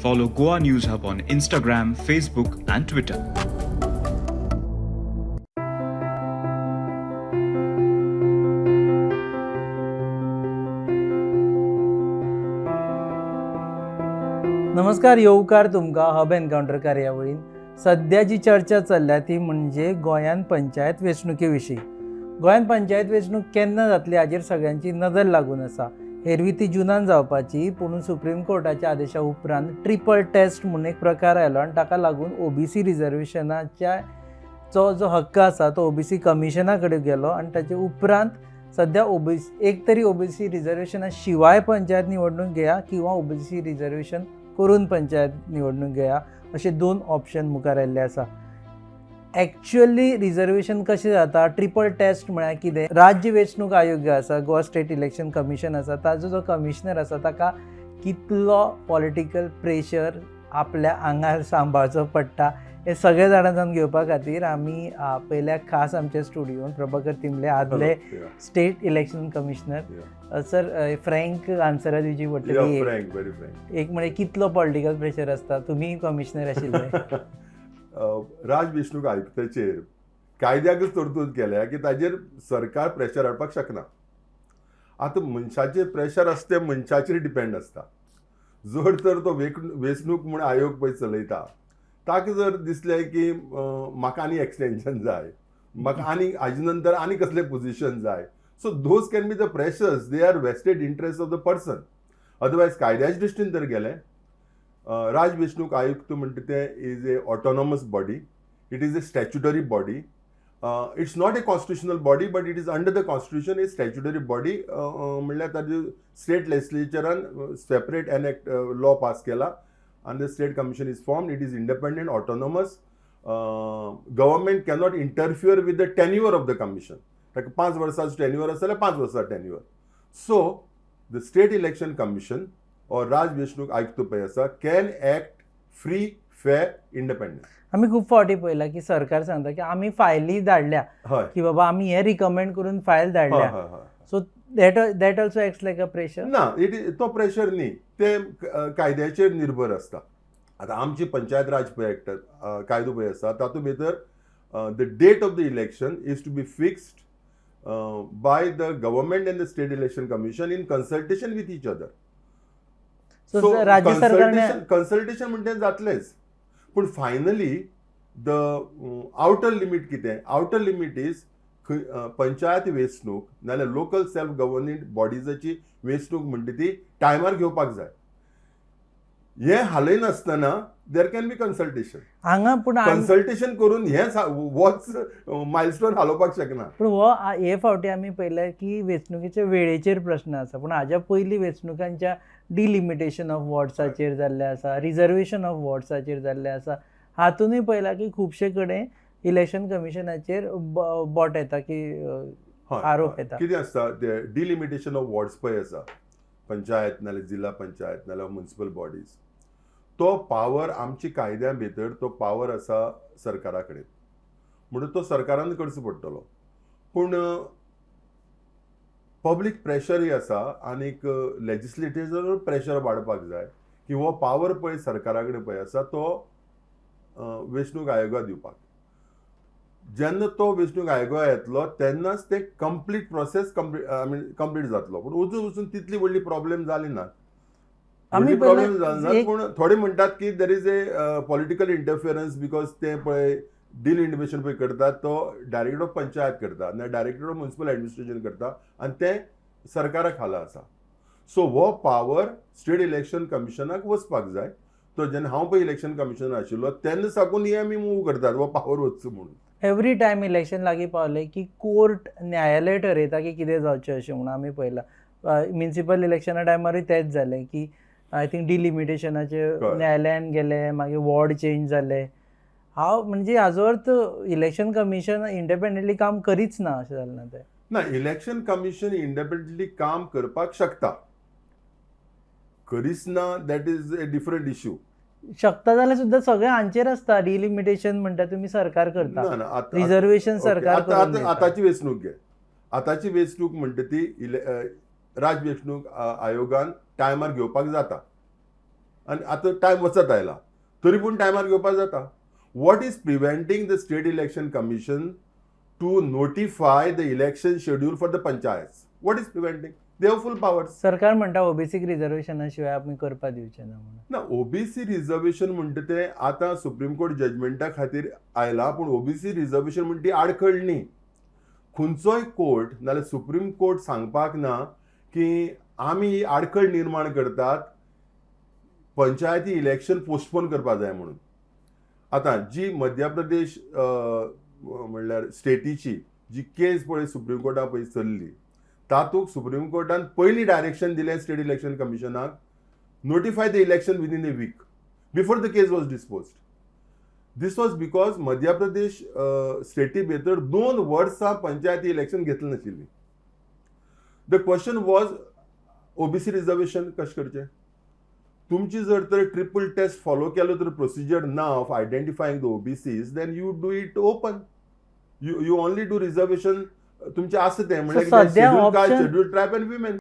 Follow Goa News Hub on Instagram, Facebook, and Twitter. नमस्कार, येवकार तुमकां हब एनकाउंटर कार्यावळीन. सध्या जी चर्चा चल्ल्या ती म्हणजे गोंयान पंचायत वेंचणुके विशीं. गोंयान पंचायत वेंचणूक केन्ना जातली हाचेर सगळ्यांची नदर लागून आसा. एरवी ती जुनान जावपाची, पूण सुप्रीम कोर्टाच्या आदेशा उपरांत ट्रिपल टेस्ट म्हणून एक प्रकार आयलो आनी ताका लागून ओबीसी रिजर्वेशनाच्या जो हक्क आसा तो ओबीसी कमिशना कडेन गेलो आनी ताचे उपरांत सध्या एक तरी ओबीसी रिजर्वेशना शिवाय पंचायत निवडणूक घेया किंवा ओबीसी रिजर्वेशन करून पंचायत निवडणूक घेया अशे दोन ऑप्शन मुखार आयिल्ले आसा. एक्चुअली रिजर्वेशन कशें जाता, ट्रिपल टेस्ट म्हळ्यार कितें, राज्य वेंचणूक आयोग जो आसा, गोवा स्टेट इलेक्शन कमिशन आसा, ताजो जो कमिशनर आसा ताका कितलो पॉलिटिकल प्रेशर आपल्या आंगार सांबाळचो पडटा हे सगळे जाणां घेवपा खातीर आमी पयल्या खास आमच्या स्टुडियोन प्रभाकर तिंबले, आदले state election commissioner. Sir, frank आन्सरां दिवची पडटली. एक म्हणजे कितलो पॉलिटिकल प्रेशर आसता, तुमी कमिशनर आशिल्ले. राज वेंचणूक आयुक्ताचेर कायद्याकच तरतूद केल्या की ताजेर सरकार प्रेशर हाडपाक शकना. आतां मनशाचेर प्रेशर आसता तें मनशाचेर डिपेंड आसता. जर तर तो वेंचणूक म्हूण आयोग पळय चलयता, ताका जर दिसलें की म्हाका आनी एक्सटेंशन जाय, म्हाका आनी हाजे नंतर आनी कसलें पोजिशन जाय, so those can be the pressures, they are vested interest of the person. Otherwise कायद्याच्या दृश्टीन जर गेलें, राज वेंचणूक आयुक्त म्हणटा तें is a autonomous body, it is a statutory body. It's not a constitutional body but it is under the constitution a statutory body. म्हणल्यार ताजे स्टेट लेजिस्लेचरान separate an act law pass केला and the state commission is formed. It is independent, autonomous. Government cannot interfere with the tenure of the commission. Like 5 वर्षाचं tenure असेल 5 वर्षाचं tenure. So the state election commission or Raj वेंचणूक आयुक्त पळय आसा can act free, fair, independent. आमी खूब फावटी पळयलां की सरकार सांगता की आमी फायली धाडल्या की बाबा आमी हे रिकमेंड करून फायल धाडल्या. So that also acts like a pressure. ना, तो प्रेशर न्ही, ते कायद्याचेर निर्भर आसता. आतां आमची पंचायत राज पळय एक्ट कायदो पळय आसा तातूंत भितर the date of the election is to be fixed by the government and the state election commission in consultation with each other. So consultation म्हणटा तें जातलेंच, पूण फायनली द आउटर लिमीट कितें, आउटर लिमीट इज पंचायत वेंचणूक नाल्यार local self governing बॉडीजाची वेंचणूक म्हणटा ती टायमार घेवपाक जाय. हे हालय नासतना देर कॅन बी कन्सल्टेशन. हांगा पूण कन्सल्टेशन करून हे वॉच मायलस्टोन हालोवपाक शकना. पूण हे फावटी आमी पळयलें की वेंचणुकेच्या वेळेचेर प्रश्न आसा, पूण हाज्या पयलीं वेंचणुकांच्या डिलिमिटेशन ऑफ वॉर्ड्साचेर जाल्ले आसा, रिजर्वेशन ऑफ वॉर्ड्साचेर जाल्ले आसा. हातूनय पळयलां की खुबशे कडेन इलेक्शन कमिशनाचेर बोट येता की आरोप येता. कितें आसता, ते डिलिमिटेशन ऑफ वॉर्ड्स पळय आसा, पंचायत नाल्यार जिल्हा पंचायत नाल्यार म्युनिसिपल बॉडीज, तो पावर आमची कायद्या भितर तो पावर आसा सरकारा कडेन, म्हणून तो सरकारान करचो पडटलो. पूण पब्लीक प्रेशरूय आसा आनीक लेजिस्लेटिव्ह प्रेशर वाडपाक जाय की हो पावर पळय सरकारा कडेन पळय आसा तो वेंचणूक आयोगाक दिवपाक. जेन्ना तो वेंचणूक आयोगा येतलो तेन्नाच ते कंप्लीट प्रोसेस कंप्लीट जातलो. पूण वचून तितली व्हडली प्रॉब्लेम जाली ना, प्रॉब्लेम जालना. पूण थोडे म्हणटात की there is a political interference because ते पळय डिलिमिटेशन पळय करतात तो डायरेक्टर ऑफ पंचायत करता ना डायरेक्टर ऑफ म्युनिसिपल एडमिनिस्ट्रेशन करता आनी ते सरकाराक खाला आसा. सो हो पावर स्टेट इलेक्शन कमिशनाक वचपाक जाय. तो जेन्ना हांव पळय इलेक्शन कमिशनर आशिल्लो तेन्ना साकून हे आमी मूव करतात हो पावर वचचो म्हणून. एवरी टायम इलेक्शन लागीं पावलें की कोर्ट न्यायालय ठरयता की कितें जावचें अशें म्हणून आमी पळयलां. म्युनिसिपल इलेक्शना टायमारूय तेंच जालें की आय थिंक डिलिमिटेशनाचे न्यायालयान गेले, मागीर वॉर्ड चेंज जाले. म्हणजे हाजो अर्थ इलेक्शन कमिशन इंडिपेंडंटली काम करीच ना अशें जालें ना तें. ना, इलेक्शन कमिशन इंडिपेंडंटली काम करपाक शकता, करीच ना that is A different issue. शकता जाल्यार सुद्दां सगळें हांचेर आसता. डिलिमिटेशन म्हणटा तुमी सरकार करता, रिजर्वेशन सरकार. आतांची वेंचणूक घे, आतांची वेंचणूक म्हणटा ती राज वेंचणूक आयोगान टायमार घेवपाक जाता. आनी आतां टायम वचत आयला तरी पूण टायमार घेवपाक जाता. What is preventing the state election commission to notify the election schedule for the panchayat? What is preventing? They have full powers. सरकार म्हणटा ओबीसीक रिजर्वेशना शिवाय आमी करपा दिवचे ना म्हणून. ना, ओबीसी रिजर्वेशन म्हणटा ते आतां सुप्रीम कोर्ट जजमेंटा खातीर आयला, पूण ओबीसी रिजर्वेशन म्हणटा ती आडखळ न्ही. खंयचोय कोर्ट नाल्यार सुप्रीम कोर्ट सांगपाक ना की आमी ही आडखळ निर्माण करतात, पंचायती इलेक्शन पोस्टपोन करपाक जाय म्हणून. आतां जी मध्य प्रदेश म्हणल्यार स्टेटीची जी केस पळय सुप्रीम कोर्टाक पळय चल्ली, तातूंत सुप्रीम कोर्टान पयलीं डायरेक्शन दिलें स्टेट इलेक्शन कमिशनाक, notify the election within a week before the case was disposed. This was because Madhya Pradesh स्टेटी भितर 2 वर्सां पंचायती इलेक्शन घेतली नाशिल्ली. The question was OBC reservation कशें करचें. तुमची जर तर ट्रिपल टेस्ट फॉलो केलो तर प्रोसिजर ना of identifying the OBCs, then you do it open. You only do reservation तुमचे आसा तें म्हणजे schedule caste, schedule tribe and women.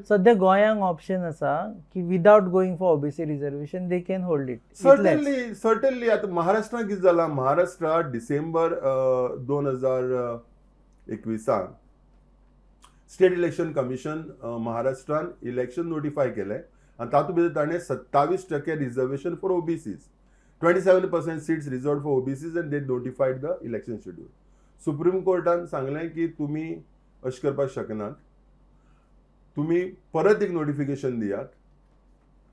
सध्या गोंयांक ऑप्शन आसा की without going for OBC reservation they can hold it. Certainly आतां महाराष्ट्रात कितें जालां, महाराष्ट्रात डिसेंबर 2021 स्टेट इलेक्शन कमिशन महाराष्ट्रान इलेक्शन नोटिफाय केलें आनी तातूंत भितर ताणें 27% reservation for OBCs, 27% seats reserved for OBCs and they notified the election schedule. Supreme कोर्टान सांगलें की तुमी अशें करपाक शकनात, तुम्ही परत एक नोटिफिकेशन दियात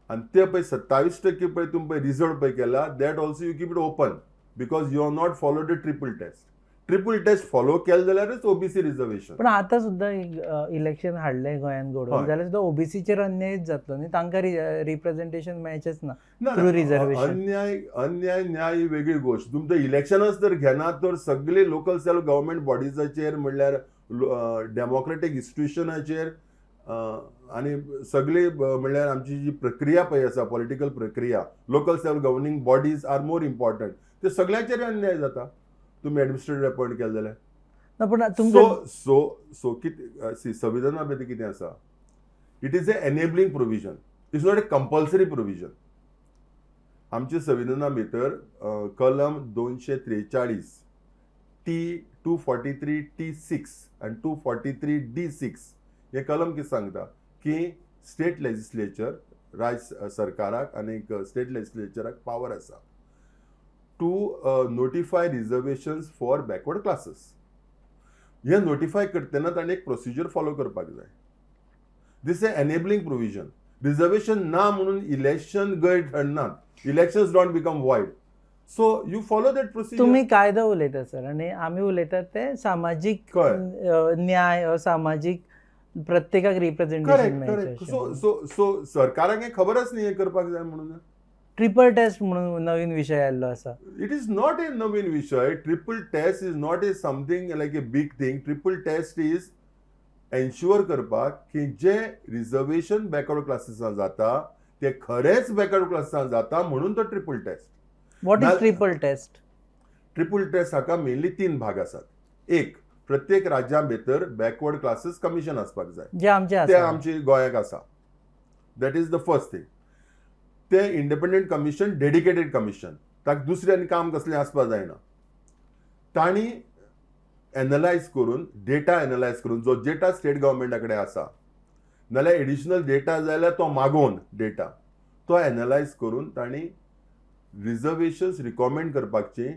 आणि ते पळय 27% पळय तुम्ही पळय रिजर्व पळय केला, that also you keep it open because you are not follow the triple test. Triple test follow केलं जाल्यारच ओबीसी रिजर्वेशन. पण आता सुद्धा इलेक्शन हाडलें गोंयांत घडोवन जाल्यार सुद्धा ओबीसीचेर अन्यायच जातलो न्ही, तांकां रिप्रेझेंटेशन मेळचेच ना थ्रू रिजर्वेशन. अन्याय न्याय ही वेगळी गोष्ट. तुमचं इलेक्शनच जर घेनात तर सगळे लोकल सेल्फ गव्हर्मेंट बॉडीजाचेर म्हणल्यार डेमोक्रेटीक इन्स्टिट्यूशनाचेर आणि सगळे म्हणल्यार आमची जी प्रक्रिया पळय आसा पॉलिटिकल प्रक्रिया, local self governing bodies are more important. ते सगळ्यांचेर अन्याय जाता तुम्ही एडमिनिस्ट्रेटिव्ह अपॉइंट केले जाल्यार. सो कितें संविधाना भितर कितें आसा, it is A enabling provision, it's not A compulsory provision. आमच्या संविधाना भितर कलम 243 T243T6 आणि 243D6 हे कलम कितें सांगता की स्टेट लेजिस्लेचर राज्य सरकाराक आणि स्टेट लेजिस्लेचराक पावर आसा to notify reservations for backward classes. हे नोटिफाय करतना ताणें एक प्रोसिजर फॉलो करपाक जाय. This a enabling provision. Reservation ना म्हणून इलेक्शन गैर ठरनात, elections don't become void. So you follow that procedure. तुम्ही कायदा उलयता सर आणि आम्ही उलयतात ते सामाजिक न्याय, सामाजिक प्रत्येकाक रिप्रेझेंटेशन मेळचें. सो सरकाराक हे खबरच नाही हे करपाक जाय म्हणून. ट्रिपल टेस्ट म्हणून नवीन विषय आयल्लो आसा. इट इज नॉट ए नवीन विषय. Triple test is not a something like a big thing. Triple test is ensure करपाक की जे रिजर्वेशन बॅकवर्ड क्लासेसां जाता ते खरेंच बॅकवर्ड क्लासेसां जाता म्हणून तो triple test. What is triple test? Triple test हाका मेनली 3 भाग आसात. एक, प्रत्येक राज्या भितर बॅकवर्ड क्लासेस कमिशन आसपाक जाय, जे आमचे गोंयाक आसा. That is the first thing. ते इंडिपेंडंट कमिशन, डेडिकेटेड कमिशन, ताका दुसऱ्यान काम कसलें आसपाक जायना. तांणी एनालायज करून, डेटा एनालायज करून, जो डेटा स्टेट गव्हर्मेंटा कडेन आसा नाल्यार एडिशनल डेटा जाल्यार तो मागोवन डेटा तो एनालायज करून तांणी रिजर्वेशन्स रिकमेंड करपाची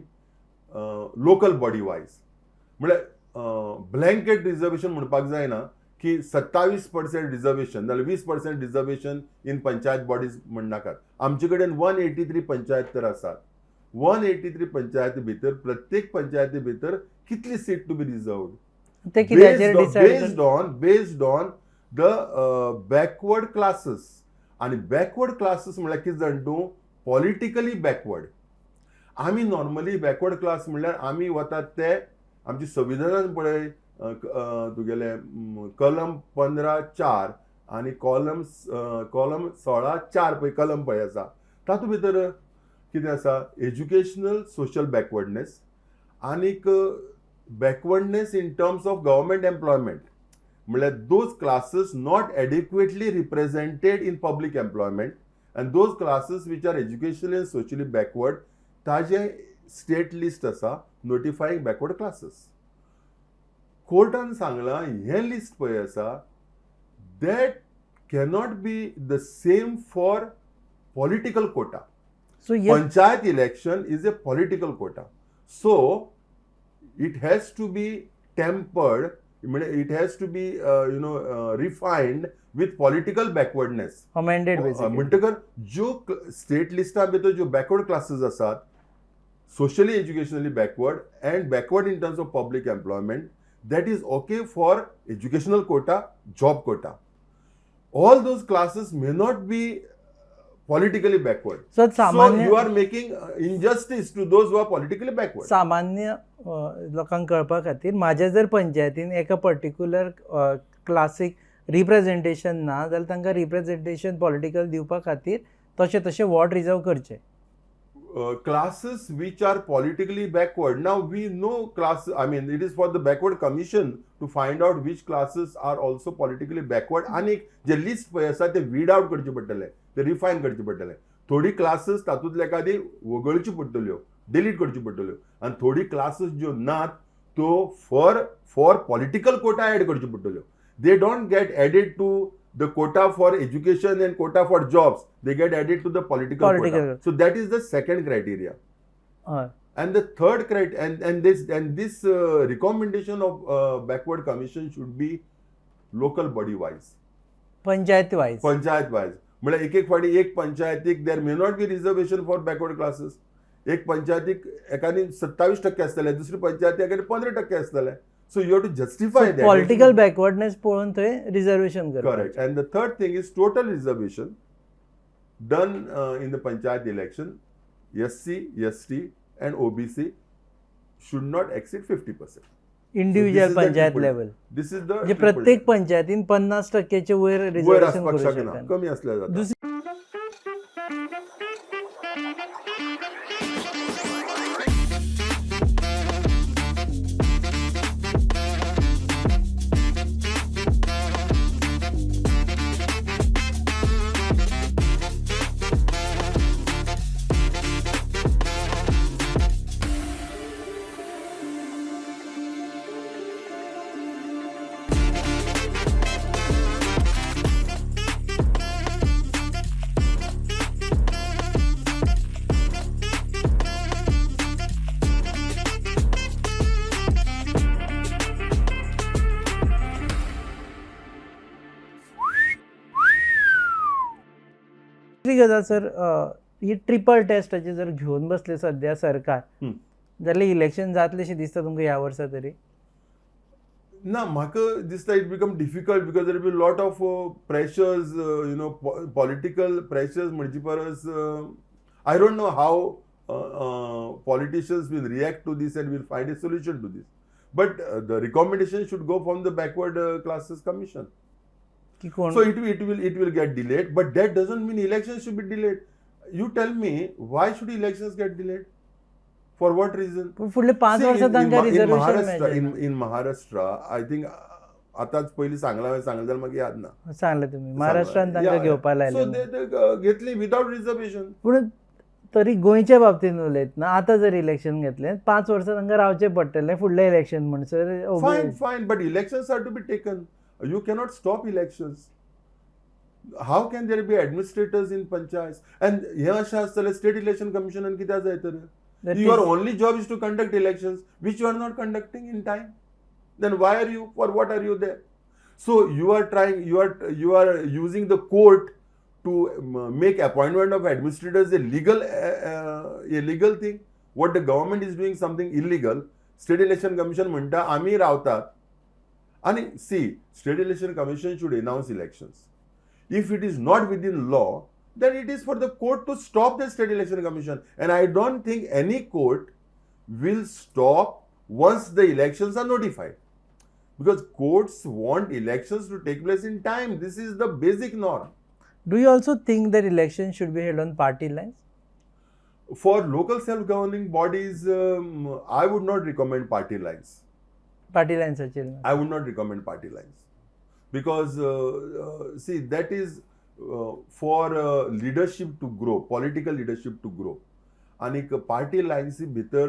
लोकल बॉडी वायज. म्हळ्यार ब्लँकेट रिजर्वेशन म्हणपाक जायना की 27% रिजर्वेशन नाल्यार 20% रिजर्वेशन इन पंचायत बॉडीज म्हणनाकात. आमचे कडेन 183 पंचायत तर आसात. 183 पंचायती भितर प्रत्येक पंचायती भितर कितली seat to be reserved based on the backward classes. आणि बॅकवर्ड क्लासेस म्हळ्यार कितें जाण तूं, पॉलिटिकली बॅकवर्ड. आमी नॉर्मली बॅकवर्ड क्लास म्हणल्यार आमी वतात ते आमची संविधानान पळय तुगेले कलम 15(4) आनी कॉलम 16(4) पळय कलम पळय आसा तातूंत भितर कितें आसा एज्युकेशनल सोशल बॅकवर्डनेस आनीक backwardness in terms of government employment म्हळ्यार those classes not adequately represented in public employment and those classes which are educationally and socially backward ताजे स्टेट लिस्ट आसा नोटिफाईंग बॅकवर्ड क्लासेस. कोर्टान सांगलां हें list पळय आसा that cannot be the same for political quota. So Panchayat election is a political quota. So it has to be tempered, it has to be refined with political backwardness. amended basically. म्हणटकर ज्यो state लिस्टा भितर ज्यो backward classes आसात socially educationally backward and backward in terms of public employment that is okay for educational quota, job quota. All those classes may not be politically backward. So you are making injustice to those who are politically backward. सामान्य लोकांक कळपा खातीर म्हाज्या जर पंचायतीन एका particular classic representation ना जाल्यार तांकां रिप्रेझेंटेशन पॉलिटिकल दिवपा खातीर तशें वॉट रिजर्व करचें. Classes which are politically backward. Now we know it is for the backward commission to find out which classes are also politically backward. आणि जे लिस्ट पळय आसा ते वीड आउट करचे पडटले, ते रिफायन करचे पडटले. थोडी क्लासेस तातूंतले एखादी वगळची पडटल्यो, डिलीट करच्यो पडटल्यो आणि थोडी क्लासेस ज्यो नात तो फॉर पॉलिटिकल कोटा ऍड करच्यो पडटल्यो. They don't get added to the quota for education and quota for jobs. They get added to the political quota. So that is the second criteria. And the third criteria, and this recommendation of backward commission should be local body wise. Panchayat wise. म्हणजे एक फाटी एक पंचायतीक there may not be reservation for backward classes. एक पंचायतीक एकानी 27% आसतले, दुसरी पंचायती एकानी 15% आसतले. So you have to justify that. Political backwardness पळोवन थंय रिजर्वेशन करपाचें. Correct. And the third thing is total reservation done in the panchayat election. SC, ST and OBC should not exceed 50%. Individual panchayat level. This is the म्हणजे प्रत्येक पंचायतीन 50%चे वयर reservation करू शकता. कमी असल्या जाता. दुसरी गजाल सर, ही ट्रिपल टेस्टाचे जर घेवन बसले सध्या सरकार जाल्यार इलेक्शन जातलेशें दिसता तुमकां ह्या वर्सा तरी? ना, म्हाका दिसता it become difficult because there be lot of pressures, political pressures म्हणचे परस I don't know how politicians will react to this and will find a solution to this. But the recommendation should go from the backward classes commission. So it will get delayed, but that doesn't mean elections should be delayed. You tell me, why should elections get delayed? For what reason? फुडले 5 वर्सां तांकां reservation in Maharashtra, I think आताच पयलीं सांगला जाल्यार म्हाका याद ना. सांगलें तुमी महाराष्ट्रान तांकां घेवपा लायलें. So they घेतली without reservation. पूण तरी गोंयच्या बाबतीन उलयतना आतां जर इलेक्शन घेतलें 5 वर्सां तांकां रावचें पडटलें फुडलें इलेक्शन म्हणसर. Fine, but elections are to be taken. You cannot stop elections. How can there be administrators in panchayats? And हे अशें आसतलें स्टेट इलेक्शन कमिशनान कित्याक जाय तर? Your only job is to conduct elections, which you are not conducting in time. Then why are you? For what are you there? So you are using the court to make appointment of administrators a legal thing. What the government is doing something illegal. State Election Commission म्हणटा आमी रावतात. आणि see, State Election Commission should announce elections. If it is not within law, then it is for the court to stop the State Election Commission. And I don't think any court will stop once the elections are notified. because courts want elections to take place in time. This is the basic norm. Do you also think that elections should be held on party lines? For local self-governing bodies, I would not recommend party lines. Party lines are I would not recommend party lines because see, that is for leadership to grow, political leadership to grow. आणि party lines भितर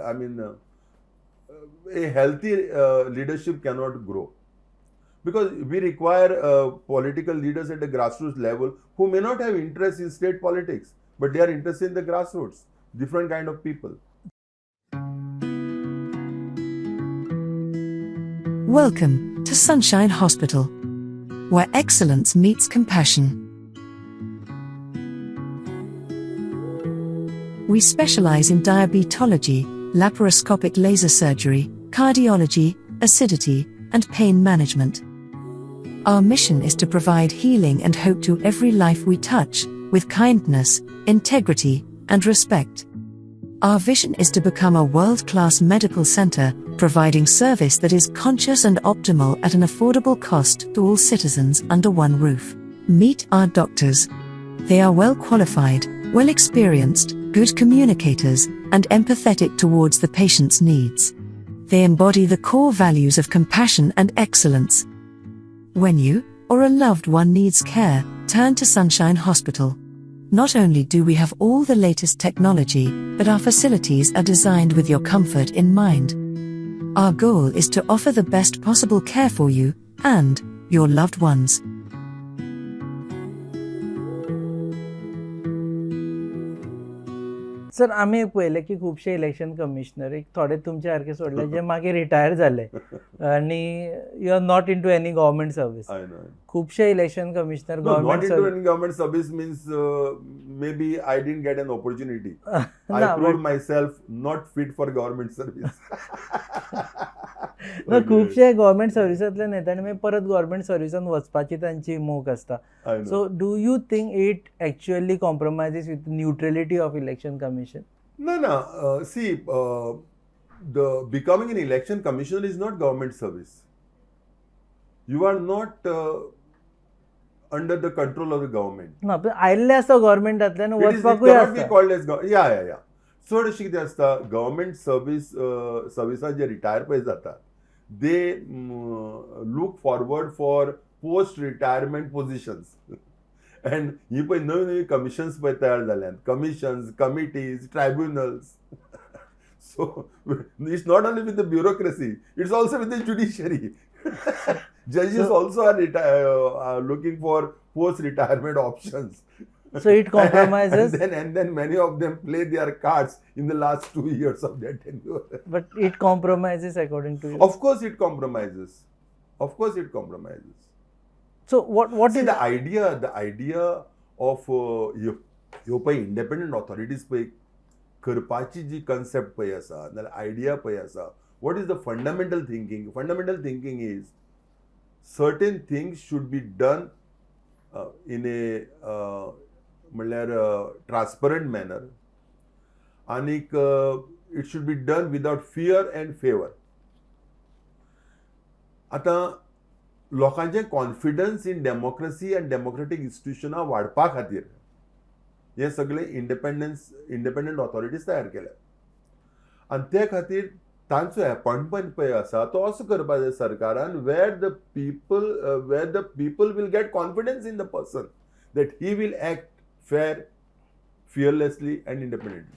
I mean a healthy leadership cannot grow because we require political leaders at the grassroots level who may not have interest in state politics, but they are interested in the grassroots, different kind of people. Welcome to Sunshine Hospital, where excellence meets compassion. We specialize in diabetology, laparoscopic laser surgery, cardiology, acidity, and pain management. Our mission is to provide healing and hope to every life we touch, with kindness, integrity, and respect. Our vision is to become a world-class medical center, providing service that is conscious and optimal at an affordable cost to all citizens under one roof. Meet our doctors. They are well qualified, well experienced, good communicators, and empathetic towards the patient's needs. They embody the core values of compassion and excellence. When you or a loved one needs care, turn to Sunshine Hospital. Not only do we have all the latest technology, but our facilities are designed with your comfort in mind. Our goal is to offer the best possible care for you and your loved ones. Sir आम्ही पळयलें की खुबशे election commissioner एक थोडे तुमचे सारके सोडले जे मागीर रिटायर जाले आनी you are not into any government service. खुबशे election commissioner government service means maybe I didn't get an opportunity. I proved myself not fit for government service. खुबशे गव्हर्नमेंट सर्विसांतल्यान येता आनी मागीर परत गव्हर्नमेंट सर्विसान वचपाची तांची मोख आसता. So do you think it actually compromises with neutrality of election commission? No. See, the becoming an election commissioner is not government service. You are not under the control of the government. ना पण आयल्ले आसता गव्हर्नमेंटांतल्यान वचपाकूय आसता. It cannot be called as yeah. चड अशी कितें आसता government सर्विसां जे retire पळय जाता they look forward for post retirement positions and ही पळय नवी नवी कमिशन्स पळय तयार जाल्यात. Commissions, committees, tribunals. So it's not only with the bureaucracy, it's also with the judiciary. Judges also are looking for post-retirement options. So it compromises. and then many of them play their cards in the last 2 years of their tenure. But it compromises according to you. Of course it compromises. So what See, is the idea of ह्यो पळय independent authorities पळय करपाची जी concept पळय आसा नाल्यार idea पळय आसा, what is the fundamental thinking? Fundamental thinking is certain things should be done in a transparent manner and it should be done without fear and favor. आता लोकांचे confidence in democracy and democratic इन्स्टिट्यूशनां वाडपा खातीर हे सगळे independent authorities तयार केल्या आनी ते खातीर तांचो अपॉइंटमेंट पळय आसा तो असो करपा जाय सरकारान where the people will get confidence in the person that he will act fair, fearlessly and independently.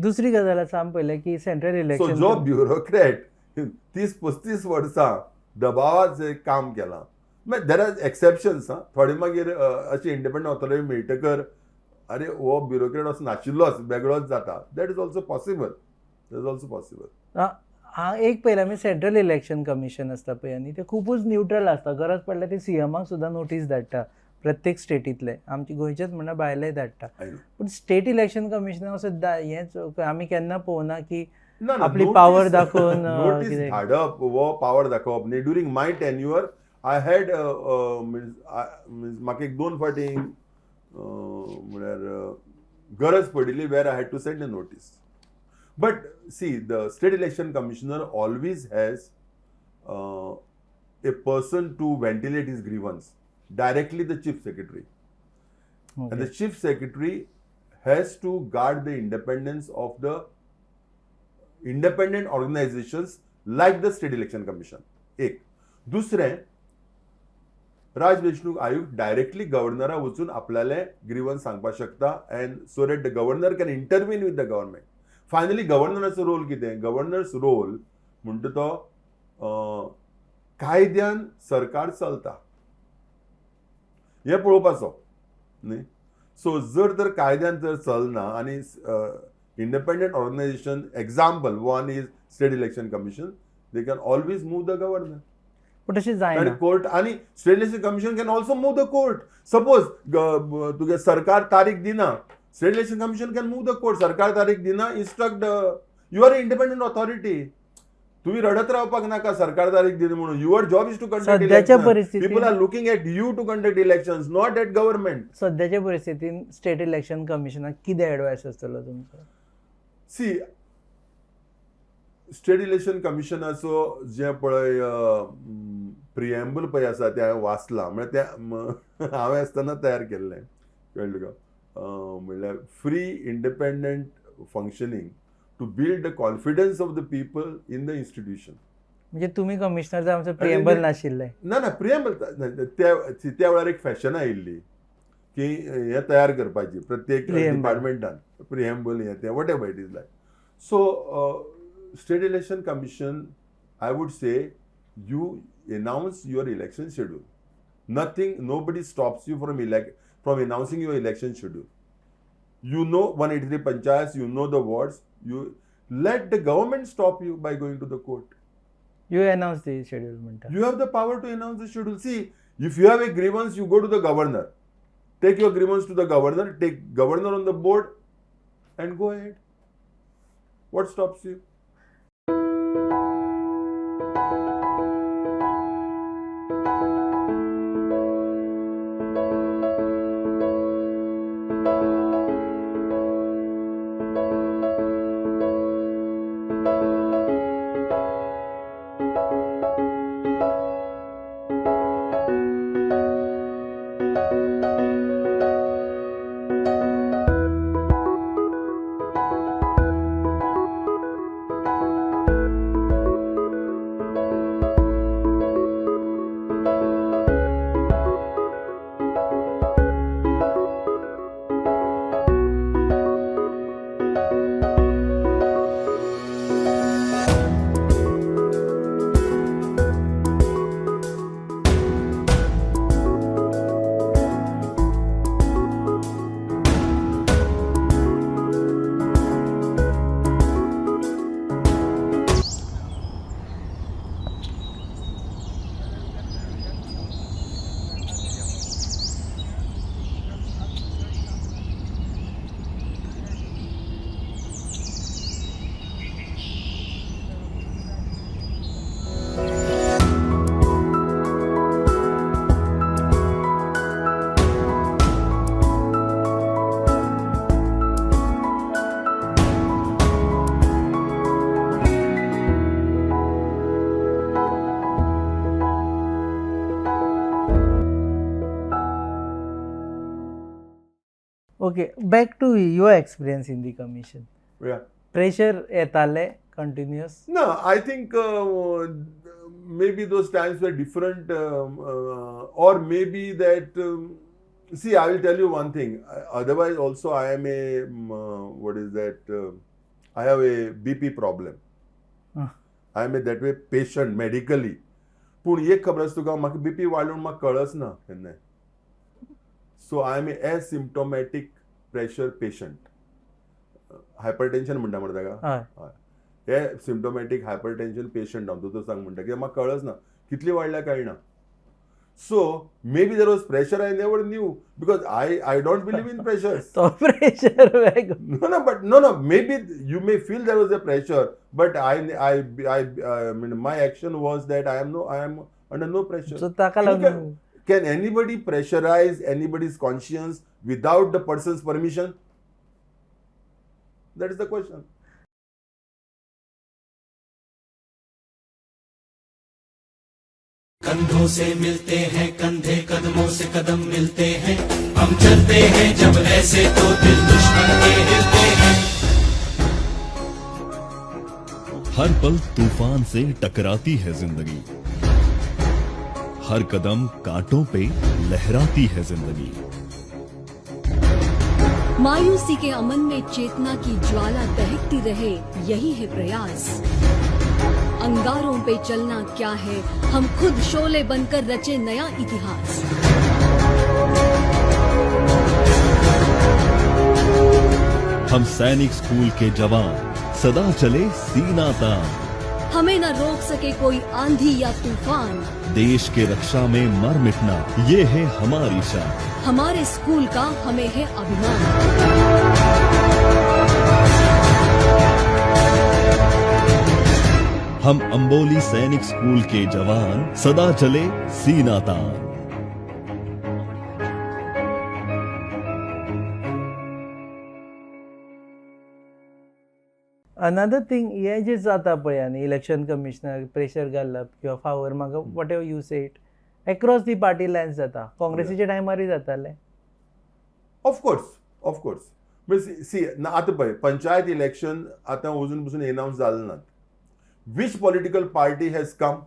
दुसरी गजाल आसा आमी पळयलें की सेंट्रल इलेक्शन जो ब्युरोक्रेट 30-35 वर्सां दबावाचें काम केलां. मागीर देर आर एक्सेप्शन्स. थोडे मागीर अशी इंडिपेंडंट ऑथॉरिटी मेळटकर अरे हो ब्युरोक्रेट असो नाशिल्लोच वेगळोच जाता. That is also possible. हांव एक पळयलां आमी सेंट्रल इलेक्शन कमिशन आसता पळय आनी ते खूबच न्यूट्रल आसता. गरज पडल्यार ते सीएमाक सुद्दां नोटीस धाडटा प्रत्येक स्टेटींतले. आमचे गोंयचेच म्हणना भायलेय धाडटा. पूण स्टेट इलेक्शन कमिशनाक सुद्दां हेंच आमी केन्ना पळोवना की आपली पावर दाखोवन नोटीस धाडप वो पावर दाखोवप न्ही. During my tenure I had म्हाका 1-2 फावटी म्हळ्यार गरज पडिल्ली वेर I had to send a notice. But see, the state election commissioner always has a person to ventilate his grievance, directly the chief secretary. And the chief secretary has to guard the independence of the independent organizations like the state election commission. एक दुसरें, राज वेचणूक आयोग directly गव्हर्नरा वचून आपल्याले grievance सांगपाक शकता and so that the governor can intervene with the government. Finally गव्हर्नराचो role कितें? गव्हर्नर्स रोल म्हणटा तो कायद्यान सरकार चलता हे पळोवपाचो न्ही. सो जर तर कायद्यान जर चलना आनी independent organization, example one is state election commission, they can always move the governor. पण तशें जायना. कोर्ट आणि state election commission can also move the court. Suppose तुगे सरकार तारीख दिना, state election commission can move the court. सरकार तारीख दिना, instruct, you are independent authority. तुम्ही रडत रावपाक नाका सरकार तारीख दिली म्हणून. Your job is to conduct election. People are looking at you to conduct elections, not at government. सध्याच्या परिस्थितीन स्टेट इलेक्शन कमिशनाक कितें एडवायस आसतलो तुमचो? सी, स्टेट इलेक्शन कमिशनाचो जे पळय प्रिएम्बल पळय आसा तें हांवें वाचलां. म्हणजे तें हांवें आसतना तयार केल्लें, कळ्ळें तुका. म्हणल्यार free independent functioning to build the confidence of the people in the institution. म्हणजे तुम्ही कमिशनर जावन आमचो प्रिएम्बल नाशिल्लें? ना प्रिएम्बल त्या वेळार एक फॅशन आयिल्ली की हे तयार करपाची प्रत्येक डिपार्टमेंटान प्रिएम्बल हे तें what ever it is like. So State Election Commission, I would say, you announce your election schedule. Nobody stops you from announcing your election schedule. You know 183 panchayats, you know the wards. You let the government stop you by going to the court. You announce the schedule, म्हणटा. You have the power to announce the schedule. See, if you have a grievance, you go to the governor. Take your grievance to the governor. Take governor on the board, and go ahead. What stops you? Okay, back to your experience in the commission. Yeah. Pressure yetale continuous? No, I think maybe those times were different, or maybe that. See, I will tell you one thing. Otherwise, also I am a what is that? I have a BP problem. I am a that way patient medically. पूण एक खबर आसा तुका, म्हाका BP वाडून म्हाका कळच ना केन्ना. So I am a asymptomatic pressure patient. Hypertension म्हणटा मरे ताका. हे सिम्प्टोमॅटिक हायपरटेन्शन पेशंट हांव दोतोर सांग म्हणटा कित्याक म्हाका कळच ना कितली वाडल्या कळना. So maybe there was pressure I never knew because I don't believe in pressure. So pressure No. Maybe you may feel there was a pressure, but I mean my action was that I am under no pressure. So taka लागून can anybody pressurize anybody's conscience without the person's permission? That is the question. कंधों से मिलते हैं, कंधे कदमों से कदम मिलते हैं, हम चलते हैं जब ऐसे तो दिल दुश्मन के हिलते हैं। हर पल तूफान से टकराती है जिंदगी, हर कदम कांटों पे लहराती है जिंदगी। मायूसी के अमन में चेतना की ज्वाला दहकती रहे, यही है प्रयास। अंगारों पे चलना क्या है, हम खुद शोले बनकर रचे नया इतिहास। हम सैनिक स्कूल के जवान सदा चले सीना तान, हमें न रोक सके कोई आंधी या तूफान। देश के रक्षा में मर मिटना ये है हमारी शान। हमारे स्कूल का हमें है अभिमान। हम अंबोली सैनिक स्कूल के जवान सदा चले सीना तान। अनदर थिंग हे जे जाता पळय न्ही इलेक्शन कमिशनर प्रेशर घालप किंवा फावर म्हाका what ever you sed across the party Lions जाता, काँग्रेसीच्या टायमारूय जाताले. ऑफकोर्स सी आतां पळय पंचायत इलेक्शन आतां अजून पसून एनावन्स जालें नात. Which political party has come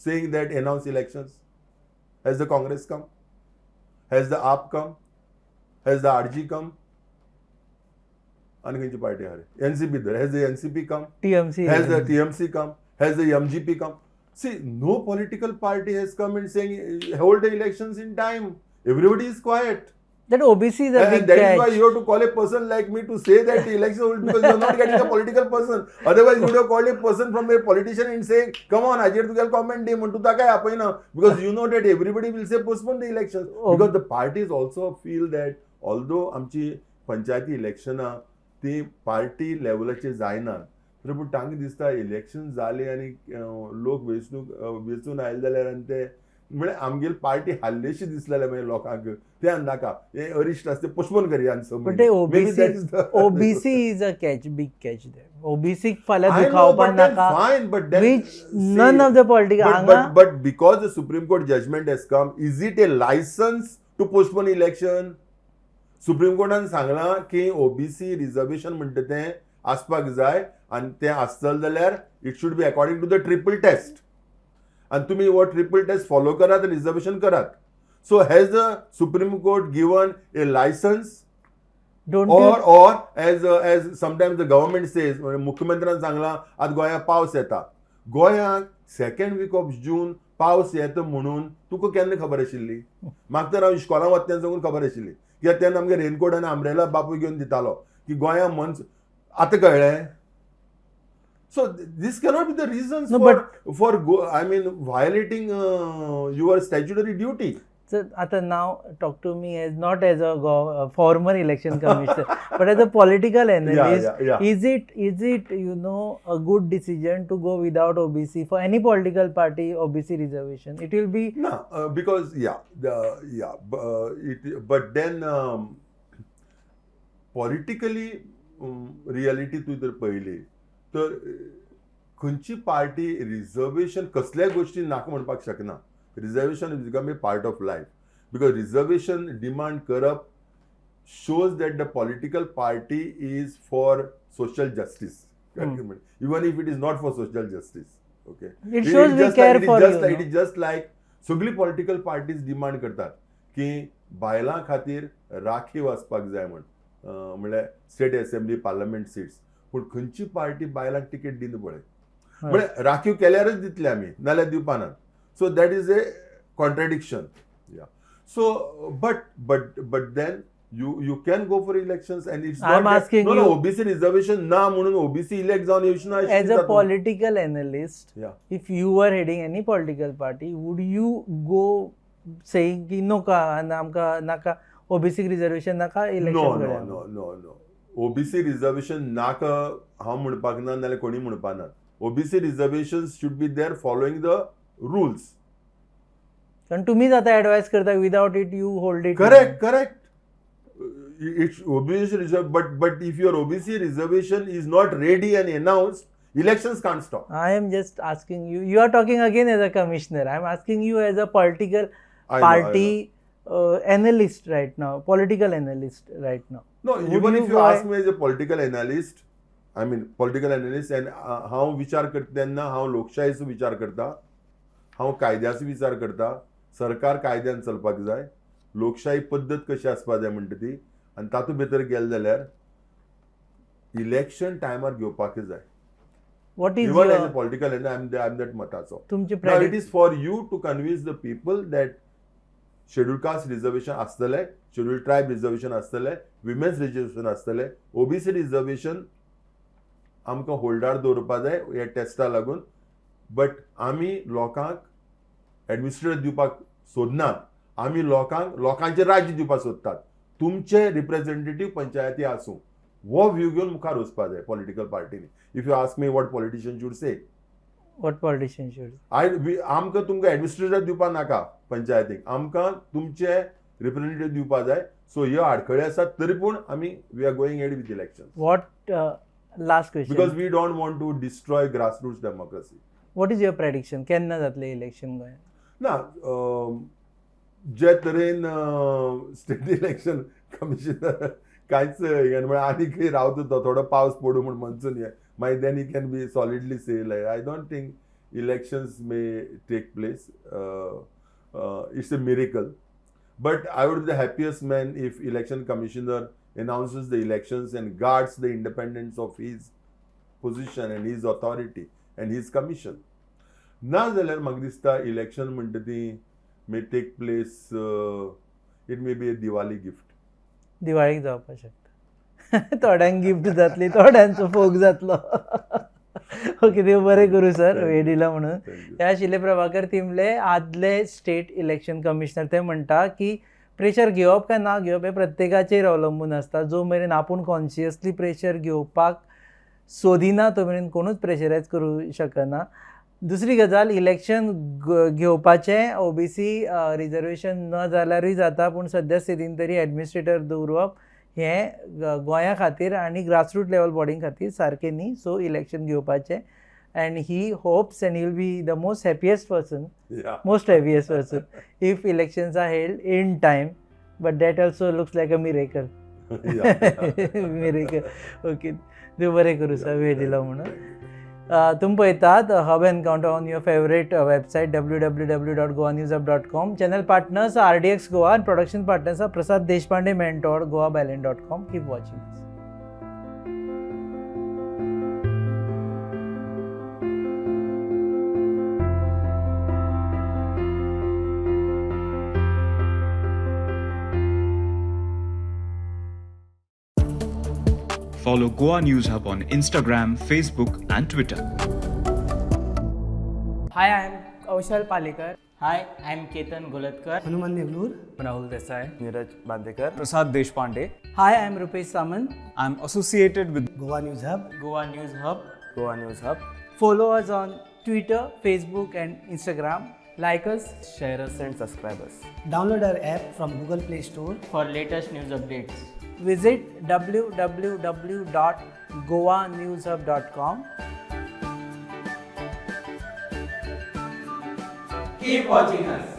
saying that announce elections? Has the Congress come? Has the AAP come? Has the RG come? And which party are NCP there? Has the NCP come? TMC Has the TMC come? Has the MGP come? See, no political party has come and saying hold the elections in time. Everybody is quiet. that OBC is a big And that is catch. why you have to call a person like me to say that the election will, because you are not getting a political person. Otherwise, you would have called a person from a politician and saying, "Come on, Ajay, tu comment day, muntu ta kai apai na," because you know that everybody will say postpone the elections. Because the parties also feel that although आमची पंचायती इलेक्शनां ती party लेवलाचेर जायना, पूण तांकां दिसता election जाले आनी लोक वेंचून आयले जाल्यार आनी ते म्हळ्यार आमगेली पार्टी हारलेशी दिसलेले मागीर लोकांक ते नाका हे अरिश्ट आसता पोस्टपोन करया आनी But the OBC is a catch, big catch there. OBC फाल्यां दुखावपा नाका, fine, but then which none of the political but because the Supreme Court judgment has come, is it a license to postpone election? Supreme Courtan सांगला की OBC reservation म्हणटा तें आसपाक जाय आनी तें आसतलें जाल्यार it should be according to the triple test आनी तुमी हो ट्रिपल टेस्ट फॉलो करात आनी रिजर्वेशन करात. So has the Supreme Court given a license? Or as sometimes the government says, मुख्यमंत्र्यान सांगला आज गोंया पावस येता, गोंयाक सेकंड वीक ऑफ जून पावस येता म्हणून तुका केन्ना खबर आशिल्ली? म्हाका तर हांव इस्कॉलां वता तेन्ना साकून खबर आशिल्ली कित्याक तेन्ना आमगे रेनकोट आनी अम्ब्रेला बापूय घेवन दितालो की गोंया मंच आतां कळ्ळें. So this cannot be the reasons violating your statutory duty. So now talk to me as not as a former election commissioner, but as a political analyst. Yeah. Is it a good decision to go without OBC for any political party OBC reservation? It will be no because but then politically reality तू जर पळयली तर खंयची party reservation कसल्याय गोष्टी नाका म्हणपाक शकना. Reservation is become a part of life because reservation demand करप shows that the political party is for social justice, even if it is not for social justice. Okay, it shows we care for you. It is just like सगळी political parties demand करतात की बायलां खातीर राखीव आसपाक जाय म्हणल्यार state assembly parliament seats, पूण खंयची पार्टी बायलांक तिकेट दिना पळय म्हळ्यार राखीव केल्यारच दितले आमी नाल्यार दिवपा नात. So that is a contradiction. So but then you can go for elections and it's I'm not asking that, OBC reservation ना म्हणून OBC elect जावन येवची ना. As a political analyst, if you were heading any political party, would you go saying ki noka namka naka OBC reservation naka election? No. OBC reservation नाका हांव म्हणपाक ना नाल्यार कोणी म्हणपा ना. OBC reservations should be there following the rules. कारण तुम्हीच आता ऍडवाइस करता without it you hold it. Correct. It's OBC reservation, but if your OBC reservation is not ready and announced, Elections can't stop. I am just asking you. You are talking again as a commissioner. I am asking you as a political I know, party analyst right now, political analyst right now. No, Would even you if you go ask me as a political analyst, and हांव विचार करता तेन्ना हांव लोकशायेचो विचार करता, हांव कायद्याचो विचार करता. सरकार कायद्यान चलपाक जाय, लोकशाही पद्दत कशी आसपाक जाय म्हणटा ती, आनी तातूंत भितर गेले जाल्यार इलेक्शन टायमार घेवपाक जाय. What is Even as a your political analyst, I'm that matacho. तुमची Now it predict is for you to convince the people that scheduled caste reservation astale, scheduled tribe reservation astale, women's reservation astale, OBC reservation आमकां holder दवरपा जाय ह्या टेस्टा लागून. But आमी लोकांक administrator दिवपाक सोदनात, आमी लोकांचें राज्य दिवपाक सोदतात. तुमचे रिप्रेझेंटेटिव्ह पंचायती आसूं, हो व्यू घेवन मुखार वचपा जाय पॉलिटिकल पार्टीनी. If you ask me what politician should say, what politician should? आमकां तुमकां एडमिनिस्ट्रेटर दिवपा नाका पंचायतीक, आमकां तुमचे रिप्रेझेंटेटिव्ह दिवपा जाय. सो ह्यो आडखळी आसात, तरी पूण आमी we are going ahead with election. What last question? Because we don't want to destroy grassroots democracy. What is your prediction? केन्ना जातले इलेक्शन गोंयांत? ना, जे तरेन स्टेट इलेक्शन कमिशनर कांयच म्हणजे आनी खंय रावता तो थोडो पावस पडू म्हूण मनसून मागीर then he can be solidly say like I don't think elections may take place. It's a miracle. But I would be the happiest man if election commissioner announces the elections and guards the independence of his position and his authority and his commission. ना जाल्यार म्हाका दिसता election म्हणटा ती may take place, it may be a Diwali gift. दिवाळीक जावपाक शकता. थोड्यांक gift जातली, थोड्यांचो फोग जातलो. ओके, देव बरें करूं सर, वेळ दिला म्हणून. हे आशिल्ले प्रभाकर तिंबले, आदले स्टेट इलेक्शन कमिशनर. ते म्हणटा की प्रेशर घेवप काय ना घेवप हें प्रत्येकाचेर अवलंबून आसता. जो मेरेन आपूण कॉन्शियसली प्रेशर घेवपाक सोदिना तो मेरेन कोणूच प्रेशरायज करूं शकना. दुसरी गजाल, इलेक्शन घेवपाचें ओबीसी रिजर्वेशन न जाल्यारूय जाता, पूण सद्या स्थितीन तरी एडमिनिस्ट्रेटर दवरप हें गोंया खातीर आनी ग्रासरूट लेवल बॉडीं खातीर सारकें न्ही. सो इलेक्शन घेवपाचें. And he hopes and he will be the most happiest person, most happiest person if elections are held in time. But that also looks like a miracle. Miracle. Okay. देव बरें करूं sir, वेळ दिलो म्हणून. तुम पळयतात hub encounter on your favourite website www.goanewshub.com. Channel partners RDX Goa and production partners are Prasad Deshpande, Mentor, goabalance.com. Keep watching us. Follow Goa News Hub on Instagram, Facebook, and Twitter. Hi, I am Kaushal Palekar. Hi, I am Ketan Golatkar. Hanuman Neglur. Rahul Desai, Neeraj Bandekar, Prasad Deshpande. Hi, I am Rupesh Samant. I am associated with Goa News Hub. Goa News Hub. Goa News Hub. Follow us on Twitter, Facebook, and Instagram. Like us, Share us and subscribe us. Download our app from Google Play Store. For latest news updates. visit www.goanewshub.com. Keep watching us.